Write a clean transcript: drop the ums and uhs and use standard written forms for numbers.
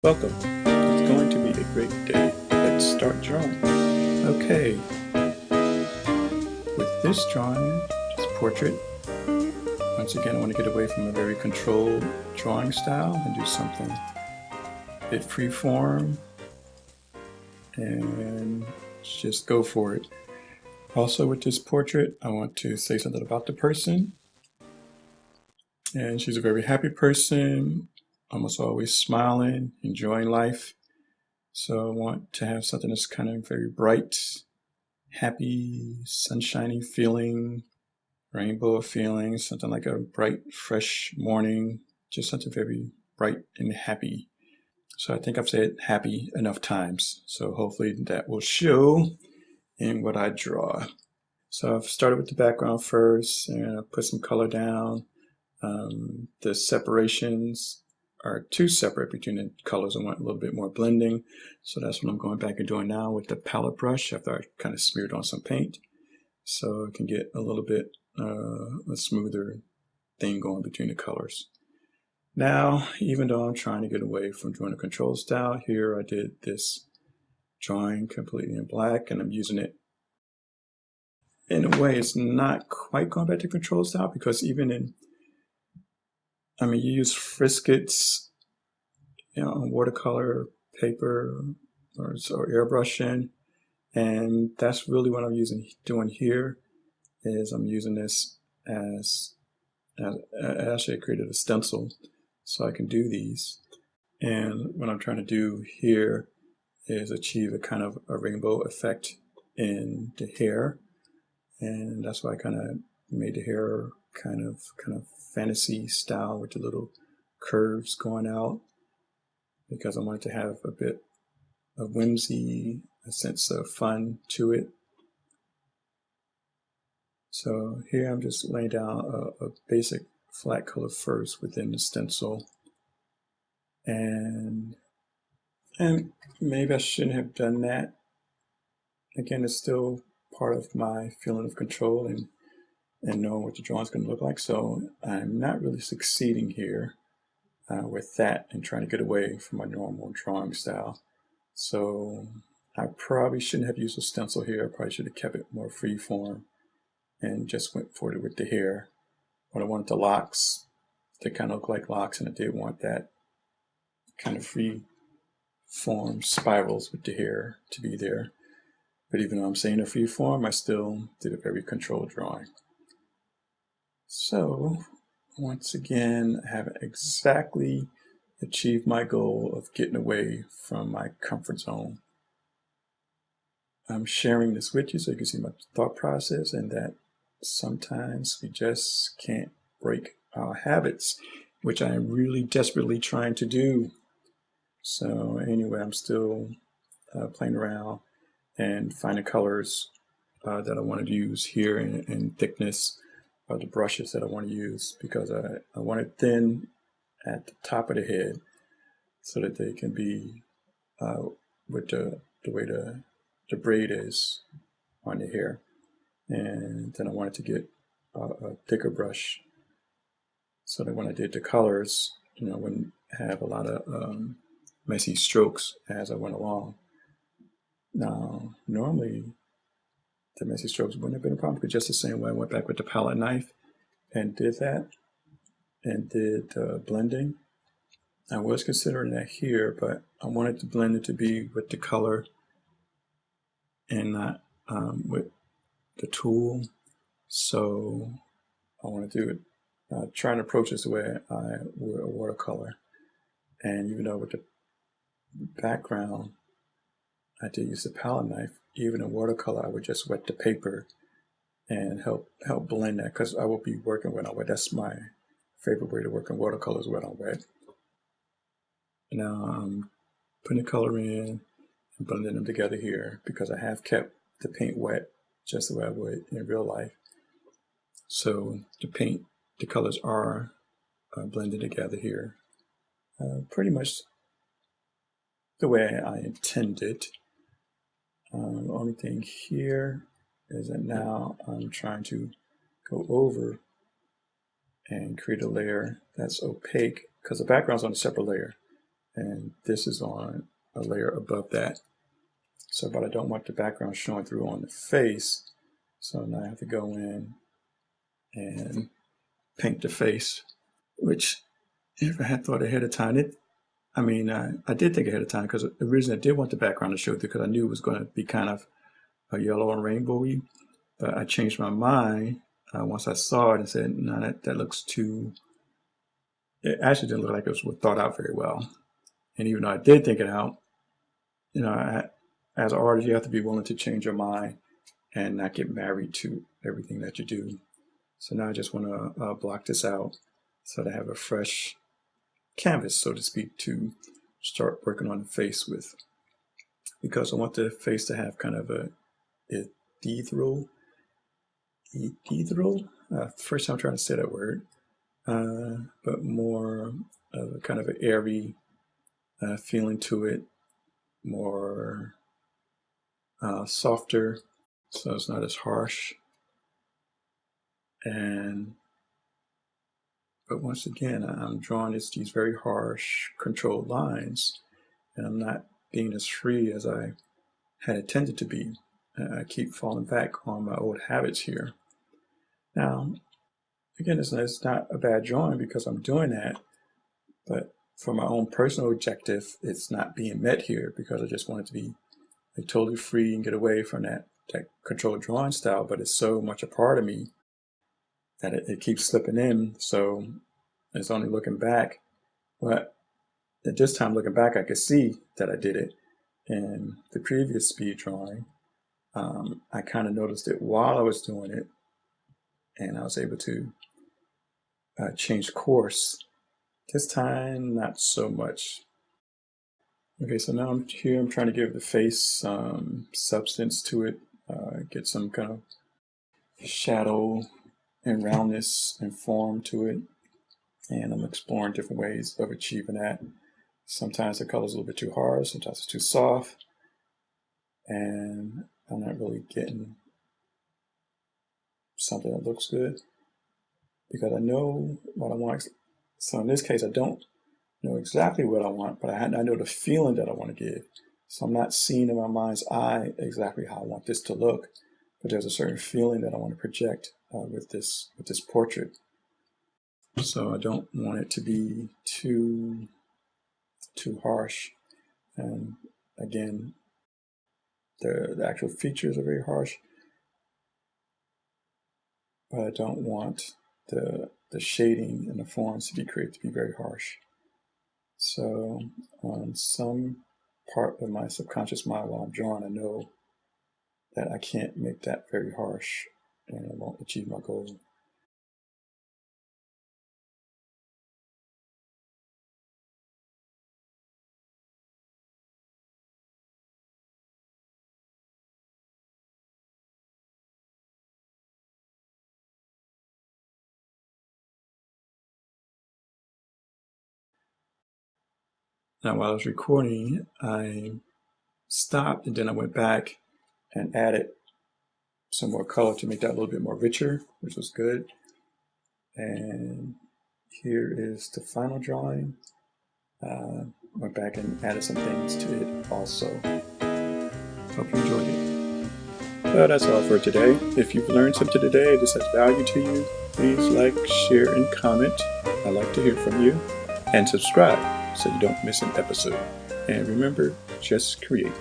Welcome. It's going to be a great day. Let's start drawing. Okay, with this drawing, this portrait, once again I want to get away from a very controlled drawing style and do something a bit freeform and just go for it. Also with this portrait, I want to say something about the person. And she's a very happy person, almost always smiling, enjoying life. So I want to have something that's kind of very bright, happy, sunshiny feeling, rainbow feeling, something like a bright, fresh morning, just something very bright and happy. So I think I've said happy enough times. So hopefully that will show in what I draw. So I've started with the background first and I put some color down. The separations are too separate between the colors. I want a little bit more blending. So that's what I'm going back and doing now with the palette brush after I kind of smeared on some paint. So I can get a little bit a smoother thing going between the colors. Now, even though I'm trying to get away from drawing a control style, here I did this drawing completely in black and I'm using it. In a way, it's not quite going back to control style because even in you use Friscuits, on watercolor paper or airbrushing, and that's really what I'm doing here. Is I'm using this as actually I created a stencil so I can do these. And what I'm trying to do here is achieve a kind of a rainbow effect in the hair, and that's why I kind of made the hair kind of fantasy style with the little curves going out, because I wanted to have a bit of whimsy, a sense of fun to it. So here I'm just laying down a basic flat color first within the stencil, and maybe I shouldn't have done that. Again, it's still part of my feeling of control and knowing what the drawing's going to look like. So I'm not really succeeding here with that and trying to get away from my normal drawing style. So I probably shouldn't have used a stencil here. I probably should have kept it more free form and just went for it with the hair. But I wanted the locks to kind of look like locks, and I did want that kind of free form spirals with the hair to be there. But even though I'm saying a free form, I still did a very controlled drawing. So once again, I haven't exactly achieved my goal of getting away from my comfort zone. I'm sharing this with you so you can see my thought process, and that sometimes we just can't break our habits, which I am really desperately trying to do. So anyway, I'm still playing around and finding colors that I want to use here in thickness of the brushes that I want to use, because I want it thin at the top of the head so that they can be with the way the braid is on the hair. And then I wanted to get a thicker brush so that when I did the colors, I wouldn't have a lot of messy strokes as I went along. Now, normally the messy strokes wouldn't have been a problem, because just the same way I went back with the palette knife and did that and did blending. I was considering that here, but I wanted the blending to be with the color and not with the tool. So I want to do it, try and approach this the way I would a watercolor. And even though with the background I did use the palette knife, even in watercolor I would just wet the paper and help blend that, because I will be working when I wet. That's my favorite way to work in watercolors, when I wet. Now I'm putting the color in and blending them together here, because I have kept the paint wet just the way I would in real life. So the colors are blended together here, pretty much the way I intended. The only thing here is that now I'm trying to go over and create a layer that's opaque, because the background's on a separate layer, and this is on a layer above that. So, but I don't want the background showing through on the face. So now I have to go in and paint the face, which if I had thought ahead of time, I did think ahead of time, because originally I did want the background to show through because I knew it was going to be kind of a yellow and rainbowy, but I changed my mind once I saw it and said, no, that looks too, it actually didn't look like it was thought out very well. And even though I did think it out, as an artist, you have to be willing to change your mind and not get married to everything that you do. So now I just want to block this out so that I have a fresh canvas, so to speak, to start working on the face with, because I want the face to have kind of a ethereal, first time I'm trying to say that word, but more of a kind of an airy feeling to it, more softer, so it's not as harsh. But once again, I'm drawing these very harsh, controlled lines, and I'm not being as free as I had intended to be. I keep falling back on my old habits here. Now, again, it's not a bad drawing because I'm doing that, but for my own personal objective, it's not being met here because I just want it to be totally free and get away from that controlled drawing style, but it's so much a part of me that it keeps slipping in. So it's only looking back, but at this time looking back, I could see that I did it. In the previous speed drawing, I kind of noticed it while I was doing it, and I was able to change course. This time, not so much. Okay, so now I'm here, I'm trying to give the face some substance to it, get some kind of shadow and roundness and form to it, and I'm exploring different ways of achieving that. Sometimes the color's a little bit too hard, sometimes it's too soft, and I'm not really getting something that looks good because I know what I want. So in this case, I don't know exactly what I want, but I know the feeling that I want to give. So I'm not seeing in my mind's eye exactly how I want this to look, but there's a certain feeling that I want to project with this portrait. So I don't want it to be too harsh. And again, the actual features are very harsh, but I don't want the shading and the forms to be created to be very harsh. So on some part of my subconscious mind while I'm drawing, I know that I can't make that very harsh and I won't achieve my goal. Now while I was recording, I stopped and then I went back and added some more color to make that a little bit more richer, which was good. And here is the final drawing. Went back and added some things to it also. Hope you enjoyed it. Well, that's all for today. If you've learned something today, this has value to you, please like, share, and comment. I'd like to hear from you. And subscribe so you don't miss an episode. And remember, just create.